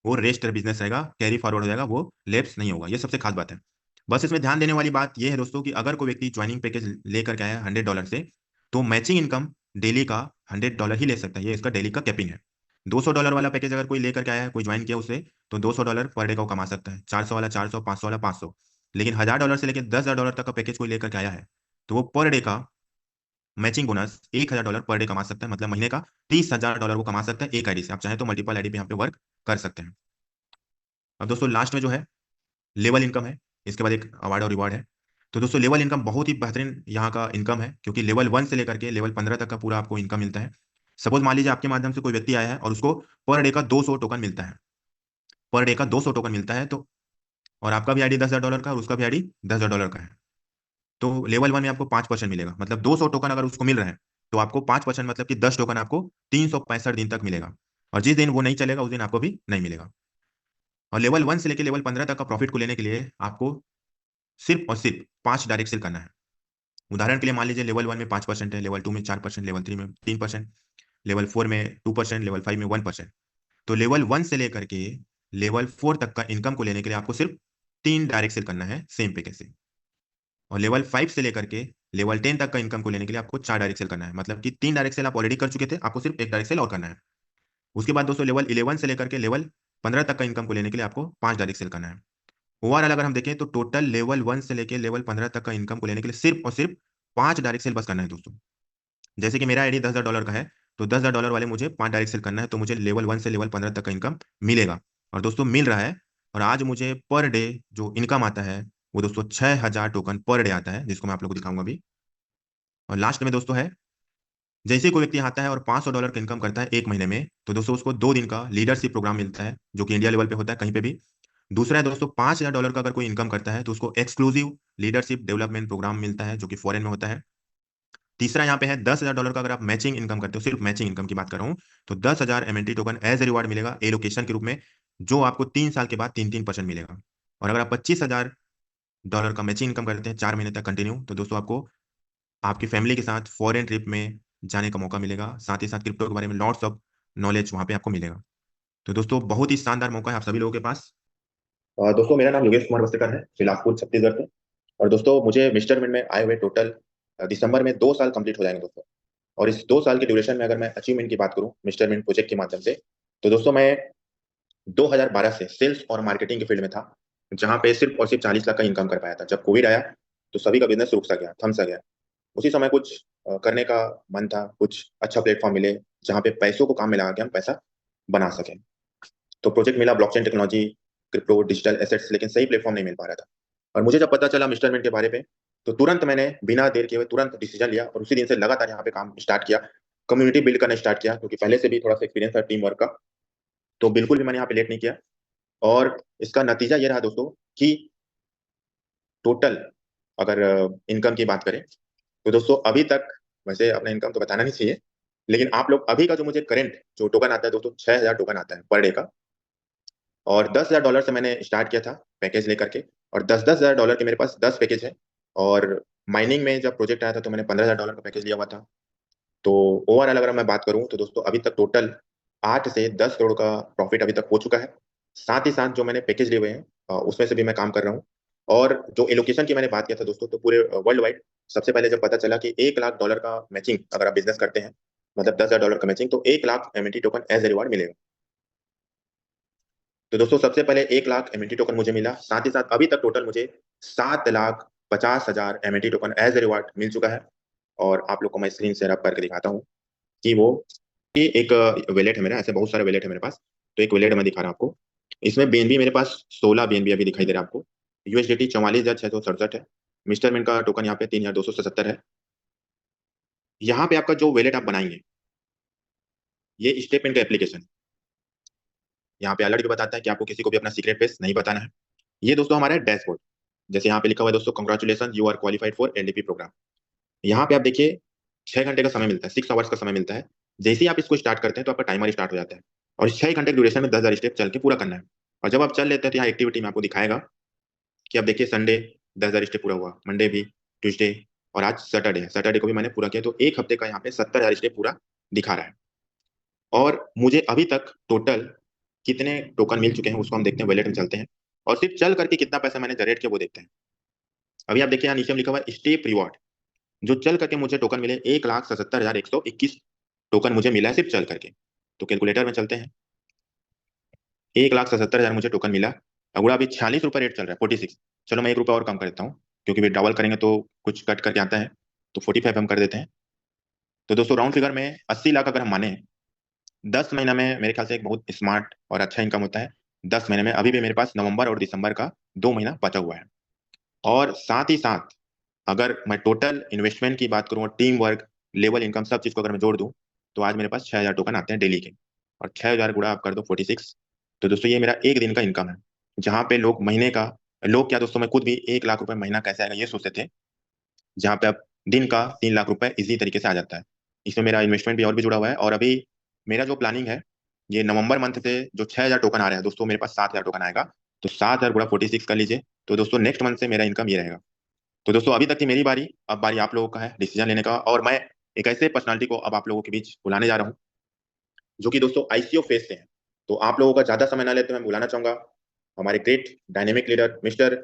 वो रेस्ट बिजनेस रहेगा, कैरी फॉरवर्ड हो जाएगा, वो लेप्स नहीं होगा। ये सबसे खास बात है। बस इसमें ध्यान देने वाली बात यह है दोस्तों कि अगर कोई व्यक्ति ज्वाइनिंग पैकेज लेकर के आया $100 से, तो मैचिंग इनकम डेली का $100 ही ले सकता है। ये इसका डेली का कैपिंग है। $200 वाला पैकेज अगर कोई लेकर के आया है, कोई ज्वाइन किया उससे, तो $200 पर डे का वो कमा सकता है। 400 वाला 400, 500 वाला 500। लेकिन $1,000 से लेकर $10,000 तक का पैकेज कोई लेकर के आया है, तो वो पर डे का मैचिंग बोनस $1,000 पर डे कमा सकता है। मतलब महीने का $30,000 वो कमा सकता है एक आईडी से। आप चाहें तो मल्टीपल आईडी पे यहाँ पे वर्क कर सकते हैं। अब दोस्तों लास्ट में जो है लेवल इनकम है, इसके बाद एक अवार्ड और रिवार्ड है। तो दोस्तों लेवल इनकम बहुत ही बेहतरीन यहाँ का इनकम है, क्योंकि लेवल 1 से लेकर के लेवल 15 तक का पूरा आपको इनकम मिलता है। सपोज मान लीजिए आपके माध्यम से कोई व्यक्ति आया है और उसको पर डे का 200 टोकन मिलता है, पर डे का 200 टोकन मिलता है, तो और आपका भी आईडी $10,000 का और उसका भी आईडी $10,000 का है, तो लेवल 1 में आपको 5% मिलेगा। मतलब 200 टोकन अगर उसको मिल रहा है, तो आपको 5%, मतलब कि 10 टोकन आपको 365 दिन तक मिलेगा। और जिस दिन वो नहीं चलेगा उस दिन आपको भी नहीं मिलेगा। और लेवल 1 से लेकर लेवल 15 तक का प्रॉफिट को लेने के लिए आपको सिर्फ और सिर्फ 5 डायरेक्ट सेल करना है। उदाहरण के लिए मान लीजिए लेवल 1 में 5% है, लेवल 2 में 4%, लेवल 3 में 3%, लेवल 4 में 2%, लेवल 5 में 1%। तो लेवल 1 से लेकर के लेवल 4 तक का इनकम को लेने के लिए आपको सिर्फ 3 डायरेक्ट सेल करना है सेम पैकेज से। और लेवल 5 से लेकर के लेवल 10 तक का इनकम को लेने के लिए आपको 4 डायरेक्ट सेल करना है। मतलब कि 3 डायरेक्ट सेल आप ऑलरेडी कर चुके थे, आपको सिर्फ एक डायरेक्ट सेल और करना है। उसके बाद दोस्तों लेवल 11 से लेकर के लेवल 15 तक का इनकम को लेने के लिए आपको 5 डायरेक्ट सेल करना है। ओवरऑल अगर हम देखें तो टोटल लेवल 1 से लेकर लेवल 15 तक का इनकम को लेने के लिए सिर्फ और सिर्फ 5 डायरेक्ट सेल बस करना है दोस्तों। जैसे कि मेरा आईडी $10,000 का है, तो $10,000 वाले मुझे 5 डायरेक्ट सेल करना है, तो मुझे लेवल 1 से लेवल 15 तक का इनकम मिलेगा। और दोस्तों मिल रहा है। और आज मुझे पर डे जो इनकम आता है वो दोस्तों 6,000 टोकन पर डे आता है, जिसको मैं आप लोगों को दिखाऊंगा अभी। और लास्ट में दोस्तों है, जैसे कोई व्यक्ति आता है और $500 का इनकम करता है एक महीने में, तो दोस्तों उसको 2 दिन का लीडरशिप प्रोग्राम मिलता है, जो कि इंडिया लेवल पे होता है कहीं पे भी। दूसरा है दोस्तों, $5,000 का अगर कोई इनकम करता है तो उसको एक्सक्लूसिव लीडरशिप डेवलपमेंट प्रोग्राम मिलता है, जो कि फॉरेन में होता है। तीसरा यहाँ पे है $10,000 का अगर आप मैचिंग इनकम करते हो, सिर्फ मैचिंग इनकम की बात कर रहा हूँ, तो 10,000 MNT token as a reward मिलेगा एलोकेशन के रूप में, जो आपको 3 साल के बाद 3-3% मिलेगा। और अगर आप $25,000 का मैचिंग इनकम करते हैं 4 महीने तक कंटिन्यू, तो दोस्तों आपको आपकी फैमिली के साथ फॉरेन ट्रिप में जाने का मौका मिलेगा। साथ ही साथ क्रिप्टो के बारे में लॉट्स ऑफ नॉलेज वहां पे आपको मिलेगा। तो दोस्तों बहुत ही शानदार मौका है आप सभी लोगों के पास। दोस्तों मेरा नाम योगेश कुमार वस्तेकर है, बिलासपुर छत्तीसगढ़ से। और दोस्तों मुझे मिस्टर मिंट में आए हुए टोटल दिसंबर में 2 साल कंप्लीट हो जाएंगे दोस्तों। और इस 2 साल के ड्यूरेशन में अगर मैं अचीवमेंट की बात करूं मिस्टर मिंट प्रोजेक्ट के माध्यम से, तो दोस्तों मैं 2012 से सेल्स और मार्केटिंग के फील्ड में था, जहां पे सिर्फ और सिर्फ 40 लाख का इनकम कर पाया था। जब कोविड आया तो सभी का बिजनेस रुक सा गया, थम सा गया। उसी समय कुछ करने का मन था, कुछ अच्छा प्लेटफॉर्म मिले जहाँ पे पैसों को काम में लगा के हम पैसा बना सकें। तो प्रोजेक्ट मिला blockchain technology, crypto, digital assets, लेकिन सही प्लेटफॉर्म नहीं मिल पा रहा था। और मुझे जब पता चला मिस्टर मिंट के बारे में, तो तुरंत मैंने बिना देर किए हुए तुरंत डिसीजन लिया और उसी दिन से लगातार यहाँ पे काम स्टार्ट किया, कम्युनिटी बिल्ड करना स्टार्ट किया, क्योंकि पहले से भी थोड़ा सा एक्सपीरियंस था टीम वर्क का। तो बिल्कुल भी मैंने यहाँ पे लेट नहीं किया। और इसका नतीजा ये रहा दोस्तों कि टोटल अगर इनकम की बात करें तो दोस्तों अभी तक, वैसे अपना इनकम तो बताना नहीं चाहिए, लेकिन आप लोग अभी का जो मुझे करंट जो टोकन आता है दोस्तों, 6,000 टोकन आता है पर डे का। और $10,000 से मैंने स्टार्ट किया था पैकेज लेकर के, और $10,000 के मेरे पास 10 पैकेज है। और माइनिंग में जब प्रोजेक्ट आया था तो मैंने $15,000 का पैकेज लिया हुआ था। तो ओवरऑल अगर मैं बात करूं तो दोस्तों अभी तक टोटल 8 से 10 करोड़ का प्रॉफिट अभी तक हो चुका है। साथ ही साथ जो मैंने पैकेज लिए हुए हैं उसमें से भी मैं काम कर रहा हूँ। और जो एलोकेशन की मैंने बात किया था दोस्तों, तो पूरे वर्ल्ड वाइड सबसे पहले जब पता चला कि $1 लाख का मैचिंग अगर आप बिजनेस करते हैं, मतलब $10,000 का मैचिंग, तो 1 lakh MNT token as a reward मिलेगा। तो दोस्तों सबसे पहले 1 लाख एमएनटी टोकन मुझे मिला, साथ ही साथ अभी तक टोटल मुझे 7,50,000 MNT token as a reward मिल चुका है। और आप लोग को मैं स्क्रीन शेयर अप करके दिखाता हूँ कि वो, कि एक वैलेट है मेरा, ऐसे बहुत सारे वैलेट है मेरे पास। तो एक वैलेट मैं दिखा रहा हूँ आपको। इसमें बीएनबी मेरे पास 16 बीएनबी अभी दिखाई दे रहा है आपको। यूएसडीटी 44,667 है। मिस्टर मिन का टोकन यहाँ पे 3,277 है। यहाँ पे आपका जो वैलेट आप बनाएंगे, ये स्टेप इन का एप्लीकेशन, यहाँ पे अलर्ट भी बताता है कि आपको किसी को भी अपना सीक्रेट पेज नहीं बताना है। ये दोस्तों हमारा डैशबोर्ड, जैसे यहाँ पे लिखा हुआ है दोस्तों, congratulation you are qualified for LDP program. यहाँ पे आप देखिए 6 घंटे का समय मिलता है, 6 आवर्स का समय मिलता है। जैसे ही आप इसको स्टार्ट करते हैं तो आपका टाइमर स्टार्ट हो जाता है, और 6 घंटे की ड्यूरेशन में 10,000 स्टेप चल के पूरा करना है। और जब आप चल लेते हैं तो यहाँ एक्टिविटी में आपको दिखाएगा कि अब देखिए संडे 10,000 स्टेप पूरा हुआ, मंडे भी, ट्यूसडे, और आज सैटरडे है, सैटरडे को भी मैंने पूरा किया। तो एक हफ्ते का यहाँ पे 70,000 स्टेप पूरा दिखा रहा है। और मुझे अभी तक टोटल कितने टोकन मिल चुके हैं उसको हम देखते हैं, वैलेट में चलते हैं, और सिर्फ चल करके कितना पैसा मैंने जनरेट किया वो देखते हैं। अभी आप देखिए यहाँ नीचे में लिखा हुआ है स्टेप रिवॉर्ड। जो चल करके मुझे टोकन मिले, 1,77,121 टोकन मुझे मिला है सिर्फ चल करके। तो कैलकुलेटर में चलते हैं, 1,77,000 मुझे टोकन मिला। अगर अभी 46 रुपये रेट चल रहा है, 46। चलो मैं 1 रुपया और कम कर देता हूँ, क्योंकि भी डबल करेंगे तो कुछ कट करके आता है। तो 45 हम कर देते हैं। तो दोस्तों राउंड फिगर में 80 लाख अगर हम माने, 10 महीना में मेरे ख्याल से एक बहुत स्मार्ट और अच्छा इनकम होता है। 10 महीने में अभी भी मेरे पास नवंबर और दिसंबर का 2 महीना बचा हुआ है। और साथ ही साथ अगर मैं टोटल इन्वेस्टमेंट की बात करूं और टीम वर्क, लेवल इनकम, सब चीज को अगर मैं जोड़ दूं, तो आज मेरे पास 6,000 टोकन आते हैं डेली के। और 6,000 गुणा आप कर दो 46। तो दोस्तों ये मेरा एक दिन का इनकम है। जहां पे लोग महीने का, लोग क्या दोस्तों, मैं खुद भी 1 लाख रुपए महीना कैसे आएगा ये सोचते थे, जहां पे अब दिन का 3 लाख रुपए इजी तरीके से आ जाता है। इसमें मेरा इन्वेस्टमेंट भी और भी जुड़ा हुआ है। और अभी मेरा जो प्लानिंग है, ये नवंबर मंथ से जो 6,000 टोकन आ रहे हैं दोस्तों, मेरे पास 7,000 टोकन आएगा। तो 7,000 गुणा 46 कर लीजिए। तो दोस्तों नेक्स्ट मंथ से मेरा इनकम ये रहेगा। तो दोस्तों अभी तक थी मेरी बारी, अब बारी आप लोगों का है डिसीजन लेने का। और मैं एक ऐसे पर्सनालिटी को अब आप लोगों के बीच बुलाने जा रहा हूँ, जो कि दोस्तों आईसीओ फेस से हैं। तो आप लोगों का ज्यादा समय ना लेते मैं बुलाना चाहूंगा हमारे great dynamic leader mister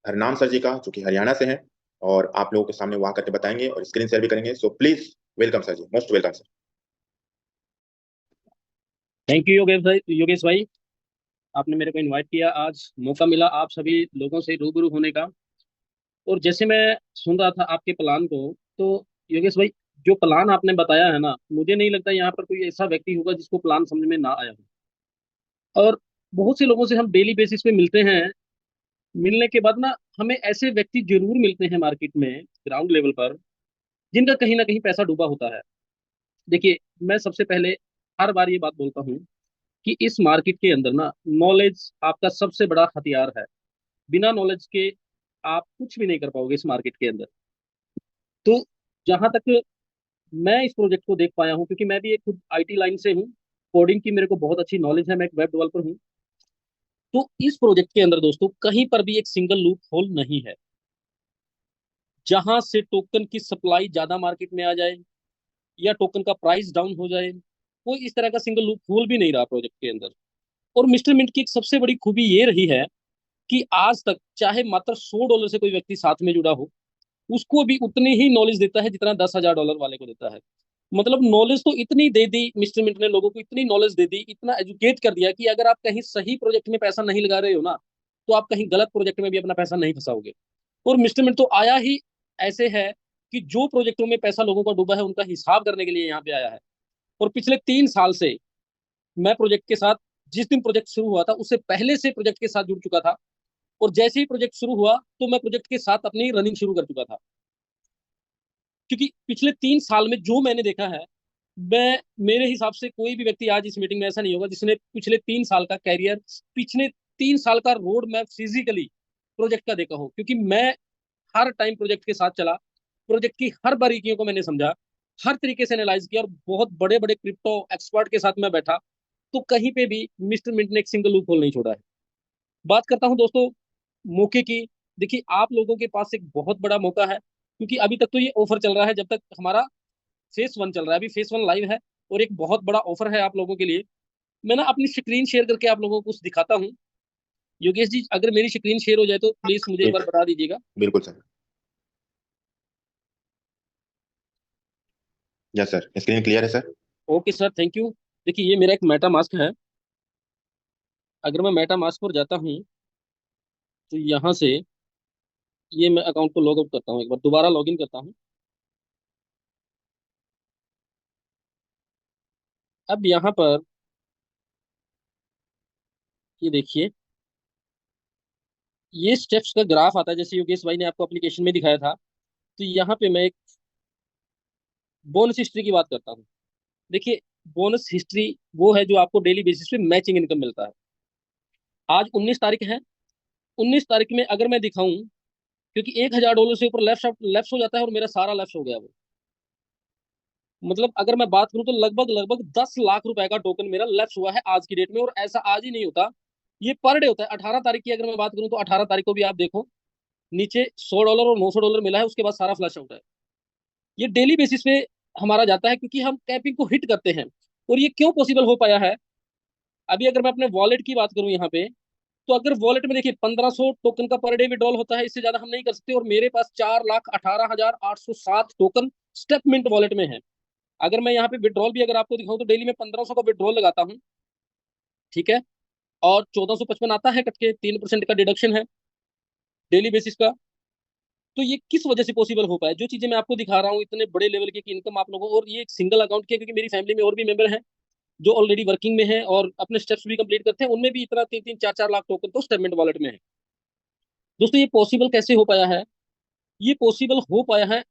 Harnam sir ji का, जो कि हरियाणा से हैं। और आप लोगों के सामने वो आकर के बताएंगे और स्क्रीन शेयर भी करेंगे। So please welcome sir ji, most welcome sir. Thank you Yogesh भाई, आपने मेरे को इनवाइट किया। आज मौका मिला आप सभी लोगों से रूबरू होने का। और जैसे मैं सुन रहा था आपके प्लान को, तो योगेश भाई, जो प्लान आपने बताया है ना, मुझे नहीं लगता यहाँ पर कोई ऐसा व्यक्ति होगा जिसको प्लान समझ में ना आया हो। और बहुत से लोगों से हम डेली बेसिस पे मिलते हैं। मिलने के बाद ना, हमें ऐसे व्यक्ति जरूर मिलते हैं मार्केट में, ग्राउंड लेवल पर, जिनका कहीं ना कहीं पैसा डूबा होता है। देखिए, मैं सबसे पहले हर बार ये बात बोलता हूँ कि इस मार्केट के अंदर ना, नॉलेज आपका सबसे बड़ा हथियार है। बिना नॉलेज के आप कुछ भी नहीं कर पाओगे इस मार्केट के अंदर। तो जहां तक मैं इस प्रोजेक्ट को देख पाया हूँ, क्योंकि मैं भी एक खुद आईटी लाइन से हूँ, कोडिंग की मेरे को बहुत अच्छी नॉलेज है, मैं एक वेब डेवलपर हूँ। तो इस प्रोजेक्ट के अंदर दोस्तों कहीं पर भी एक सिंगल लूप होल नहीं है जहां से टोकन की सप्लाई ज्यादा मार्केट में आ जाए या टोकन का प्राइस डाउन हो जाए। कोई इस तरह का सिंगल लूप होल भी नहीं रहा प्रोजेक्ट के अंदर। और मिस्टर मिंट की एक सबसे बड़ी खूबी ये रही है कि आज तक चाहे मात्र $100 से कोई व्यक्ति साथ में जुड़ा हो, उसको भी उतनी ही नॉलेज देता है जितना $10,000 वाले को देता है। मतलब नॉलेज तो इतनी दे दी मिस्टर मिंट ने, लोगों को इतनी नॉलेज दे दी, इतना एजुकेट कर दिया कि अगर आप कहीं सही प्रोजेक्ट में पैसा नहीं लगा रहे हो ना, तो आप कहीं गलत प्रोजेक्ट में भी अपना पैसा नहीं फंसाओगे। और मिस्टर मिंट तो आया ही ऐसे है कि जो प्रोजेक्टों में पैसा लोगों का डूबा है उनका हिसाब करने के लिए यहाँ पे आया है। और पिछले 3 साल से मैं प्रोजेक्ट के साथ, जिस दिन प्रोजेक्ट शुरू हुआ था उससे पहले से प्रोजेक्ट के साथ जुड़ चुका था, और जैसे ही प्रोजेक्ट शुरू हुआ तो मैं प्रोजेक्ट के साथ अपनी रनिंग शुरू कर चुका था। क्योंकि पिछले 3 साल में जो मैंने देखा है, मैं मेरे हिसाब से कोई भी व्यक्ति आज इस मीटिंग में ऐसा नहीं होगा जिसने पिछले 3 साल का कैरियर, पिछले 3 साल का रोड मैप फिजिकली प्रोजेक्ट का देखा हो। क्योंकि मैं हर टाइम प्रोजेक्ट के साथ चला, प्रोजेक्ट की हर बारीकियों को मैंने समझा, हर तरीके से एनालाइज किया, और बहुत बड़े बड़े क्रिप्टो एक्सपर्ट के साथ मैं बैठा, तो कहीं पे भी मिस्टर मिंट ने एक सिंगल लूप होल नहीं छोड़ा है। बात करता हूं दोस्तों मौके की। देखिए आप लोगों के पास एक बहुत बड़ा मौका है, क्योंकि अभी तक तो ये ऑफर चल रहा है, जब तक हमारा फेस 1 चल रहा है, अभी फेस 1 लाइव है, और एक बहुत बड़ा ऑफर है आप लोगों के लिए। मैं ना अपनी स्क्रीन शेयर करके आप लोगों को कुछ दिखाता हूँ। योगेश जी, अगर मेरी स्क्रीन शेयर हो जाए तो प्लीज मुझे एक बार बता दीजिएगा। बिल्कुल sir. Yes sir, screen clear है sir. Okay sir, thank you. देखिए ये मेरा एक मेटा मास्क है। अगर मैं मेटा मास्क पर जाता हूँ तो यहाँ से ये मैं अकाउंट को लॉग आउट करता हूँ, एक बार दोबारा लॉग इन करता हूँ। अब यहाँ पर ये देखिए, ये स्टेप्स का ग्राफ आता है, जैसे योगेश भाई ने आपको एप्लीकेशन में दिखाया था। तो यहाँ पे मैं एक बोनस हिस्ट्री की बात करता हूँ। देखिए बोनस हिस्ट्री वो है जो आपको डेली बेसिस पे मैचिंग इनकम मिलता है। आज 19 तारीख है। 19 तारीख में अगर मैं दिखाऊं, क्योंकि $1000 से ऊपर लेफ्ट हो जाता है, और मेरा सारा लेफ्ट हो गया वो। मतलब अगर मैं बात करूं तो लगभग लगभग 10 लाख रुपए का टोकन मेरा लेफ्ट हुआ है आज की डेट में। और ऐसा आज ही नहीं होता, ये पर डे होता है। 18 तारीख की अगर मैं बात करूं तो 18 तारीख को भी आप देखो, नीचे $100 और $900 मिला है, उसके बाद सारा फ्लश आउट है। ये डेली बेसिस पे हमारा जाता है, क्योंकि हम कैपिंग को हिट करते हैं। और ये क्यों पॉसिबल हो पाया है, अभी अगर मैं अपने वॉलेट की बात करूं यहाँ पे, तो अगर वॉलेट में देखिए 1500 टोकन का पर डे विड्रॉल होता है, इससे ज्यादा हम नहीं कर सकते। और मेरे पास 4,18,807 टोकन स्टेपमिंट वॉलेट में है। अगर मैं यहाँ पे विड्रॉल भी अगर आपको दिखाऊं तो डेली में 1500 का विड्रॉल लगाता हूँ, ठीक है, और 1455 आता है कट के, 3% का डिडक्शन है डेली बेसिस का। तो ये किस वजह से पॉसिबल हो पाया, जो चीजें मैं आपको दिखा रहा हूँ, इतने बड़े लेवल की इनकम आप लोगों को। और ये एक सिंगल अकाउंट की है, क्योंकि मेरी फैमिली में और भी मेंबर हैं जो ऑलरेडी वर्किंग में है और अपने स्टेप्स भी कंप्लीट करते हैं, उनमें भी इतना 3-3 4-4 लाख टोकन तो स्टेटमेंट वॉलेट में है। दोस्तों ये पॉसिबल कैसे हो पाया है, ये पॉसिबल हो पाया है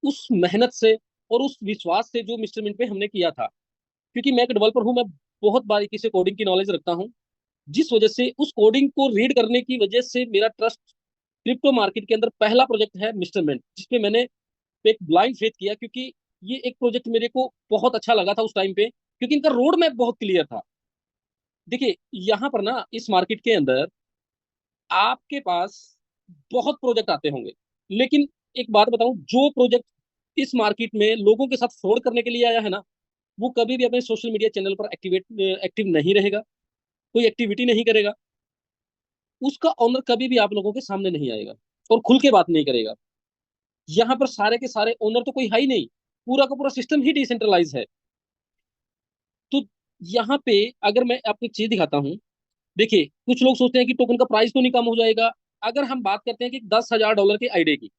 उस मेहनत से और उस विश्वास से जो मिस्टर मिंट पे हमने किया था। क्योंकि मैं एक डेवलपर हूँ, मैं बहुत बारीकी से कोडिंग की नॉलेज रखता हूँ, जिस वजह से उस कोडिंग को रीड करने की वजह से मेरा ट्रस्ट क्रिप्टो मार्केट के अंदर पहला प्रोजेक्ट है मिस्टर मिंट, जिसपे मैंने एक ब्लाइंड फेथ किया। क्योंकि ये एक प्रोजेक्ट मेरे को बहुत अच्छा लगा था उस टाइम पे, क्योंकि इनका रोड मैप बहुत क्लियर था। देखिए यहाँ पर ना इस मार्केट के अंदर आपके पास बहुत प्रोजेक्ट आते होंगे, लेकिन एक बात बताऊं, जो प्रोजेक्ट इस मार्केट में लोगों के साथ फ्रॉड करने के लिए आया है ना, वो कभी भी अपने सोशल मीडिया चैनल पर एक्टिव नहीं रहेगा, कोई एक्टिविटी नहीं करेगा, उसका ऑनर कभी भी आप लोगों के सामने नहीं आएगा और खुल के बात नहीं करेगा। यहाँ पर सारे के सारे ओनर तो कोई है ही नहीं, पूरा का पूरा सिस्टम ही डिसेंट्रलाइज है। तो यहाँ पे अगर मैं आपको एक चीज दिखाता हूँ, देखिए कुछ लोग सोचते हैं कि टोकन का प्राइस तो नहीं कम हो जाएगा। अगर हम बात करते हैं कि $10,000 के आईडे की,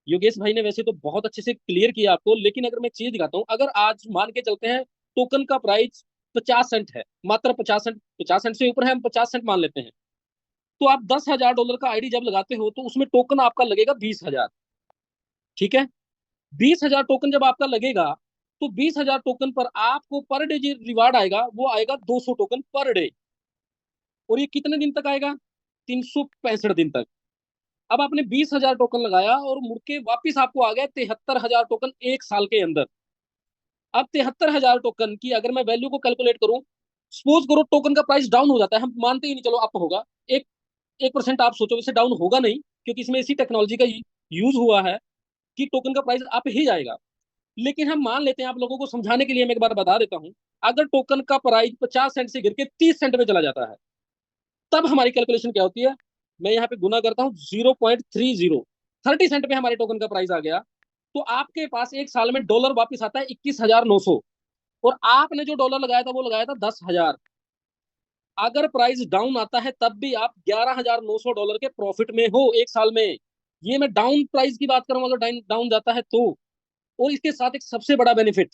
योगेश भाई ने वैसे तो बहुत अच्छे से क्लियर किया आपको, लेकिन अगर मैं चीज दिखाता हूँ, अगर आज मान के चलते हैं टोकन का प्राइस 50 सेंट है, मात्र 50 सेंट, 50 सेंट से ऊपर है, हम 50 सेंट मान लेते हैं। तो आप $10,000 का आईडी जब लगाते हो तो उसमें टोकन आपका लगेगा 20,000, ठीक है। 20,000 टोकन जब आपका लगेगा, तो 20,000 टोकन पर आपको पर डे जो रिवार्ड आएगा वो आएगा 200 टोकन पर डे। और ये कितने दिन तक आएगा, 365 दिन तक। अब आपने 20,000 टोकन लगाया और मुड़ के वापिस आपको आ गया 73,000 टोकन एक साल के अंदर। अब 73,000 टोकन की अगर मैं वैल्यू को कैलकुलेट करूं, सपोज करो टोकन का प्राइस डाउन हो जाता है, हम मानते ही नहीं, चलो अप होगा, एक 1% आप सोचो, वैसे डाउन होगा नहीं, क्योंकि इसमें इसी टेक्नोलॉजी का यूज हुआ है कि टोकन का प्राइस अप ही जाएगा। लेकिन हम मान लेते हैं, आप लोगों को समझाने के लिए मैं एक बार बता देता हूं, अगर टोकन का प्राइस 50 सेंट से गिर के 30 सेंट में चला जाता है, तब हमारी कैलकुलेशन क्या होती है, मैं यहाँ पे गुना करता हूँ 0.30, 30 सेंट पे हमारे टोकन का प्राइस आ गया। तो आपके पास एक साल में डॉलर वापस आता है 21,900, और आपने जो डॉलर लगाया था वो लगाया था 10,000। अगर प्राइस डाउन आता है तब भी आप $11,900 के प्रॉफिट में हो एक साल में। ये मैं डाउन प्राइस की बात कर रहा हूँ, अगर डाउन जाता है तो। और इसके साथ एक सबसे बड़ा बेनिफिट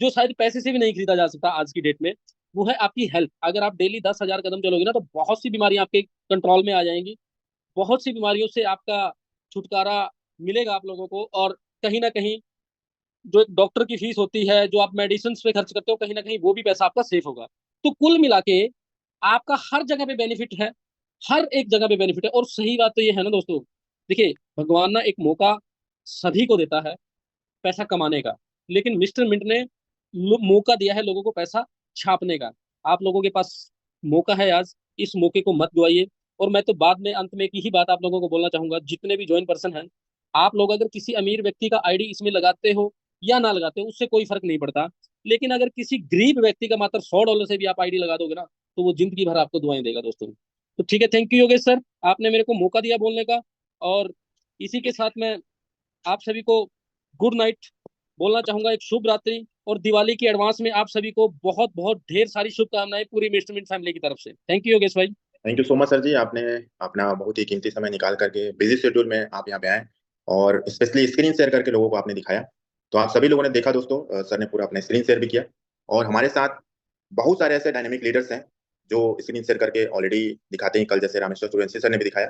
जो शायद पैसे से भी नहीं खरीदा जा सकता आज की डेट में, वो है आपकी हेल्थ। अगर आप डेली 10,000 कदम चलोगे ना, तो बहुत सी बीमारियां आपके कंट्रोल में आ जाएंगी। बहुत सी बीमारियों से आपका छुटकारा मिलेगा आप लोगों को। और कहीं ना कहीं जो एक डॉक्टर की फीस होती है, जो आप मेडिसिन पे खर्च करते हो, कहीं ना कहीं वो भी पैसा आपका सेफ होगा। तो कुल मिला के आपका हर जगह पे बेनिफिट है, हर एक जगह पे बेनिफिट है। और सही बात तो ये है ना दोस्तों, देखिए, भगवान ना एक मौका सभी को देता है पैसा कमाने का, लेकिन मिस्टर मिंट ने मौका दिया है लोगों को पैसा छापने का। आप लोगों के पास मौका है आज, इस मौके को मत गवाइए। और मैं तो बाद में अंत में एक ही बात आप लोगों को बोलना चाहूंगा, जितने भी ज्वाइन पर्सन हैं, आप लोग अगर किसी अमीर व्यक्ति का आईडी इसमें लगाते हो या ना लगाते हो, उससे कोई फर्क नहीं पड़ता। लेकिन अगर किसी गरीब व्यक्ति का मात्र $100 से भी आप आईडी लगा दोगे ना, तो वो जिंदगी भर आपको दुआएं देगा दोस्तों। तो ठीक है, थैंक यू योगेश सर, आपने मेरे को मौका दिया बोलने का। और इसी के साथ मैं आप सभी को गुड नाइट बोलना चाहूंगा, एक शुभ रात्रि। और दिवाली की एडवांस में आप सभी को बहुत बहुत ढेर सारी शुभकामनाएं पूरी मिस्टर मिंट फैमिली की तरफ से। थैंक यू योगेश भाई। Thank you so much sir ji, आपने अपना बहुत ही कीमती समय निकाल करके बिजी शेड्यूल में आप यहाँ पे आए और स्पेशली स्क्रीन शेयर करके लोगों को आपने दिखाया। तो आप सभी लोगों ने देखा दोस्तों, सर ने पूरा अपना स्क्रीन शेयर भी किया और हमारे साथ बहुत सारे ऐसे डायनेमिक लीडर्स हैं जो स्क्रीन शेयर करके ऑलरेडी दिखाते हैं, कल जैसे रामेश्वर सूर्यवंशी सर ने भी दिखाया।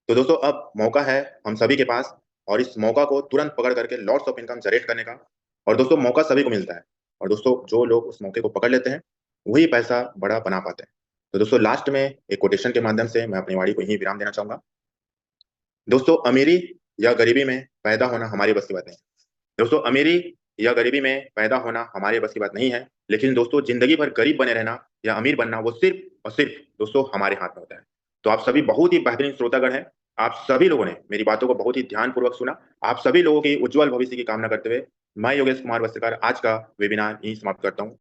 तो दोस्तों अब मौका है हम सभी के पास, और इस मौका को तुरंत पकड़ करके लॉट्स ऑफ इनकम जनरेट करने का। और दोस्तों मौका सभी को मिलता है, और दोस्तों जो लोग उस मौके को पकड़ लेते हैं वही पैसा बड़ा बना पाते हैं। तो दोस्तों लास्ट में एक कोटेशन के माध्यम से मैं अपनी वाणी को यही विराम देना चाहूंगा। दोस्तों अमीरी या गरीबी में पैदा होना हमारी बस की बात नहीं। दोस्तों अमीरी या गरीबी में पैदा होना हमारे बस की बात नहीं है, लेकिन दोस्तों जिंदगी भर गरीब बने रहना या अमीर बनना वो सिर्फ और सिर्फ दोस्तों हमारे हाथ में होता है। तो आप सभी बहुत ही बेहतरीन श्रोतागण हैं, आप सभी लोगों ने मेरी बातों को बहुत ही ध्यानपूर्वक सुना। आप सभी लोगों की उज्जवल भविष्य की कामना करते हुए मैं योगेश कुमार वस्त्रकार आज का वेबिनार यही समाप्त करता हूँ।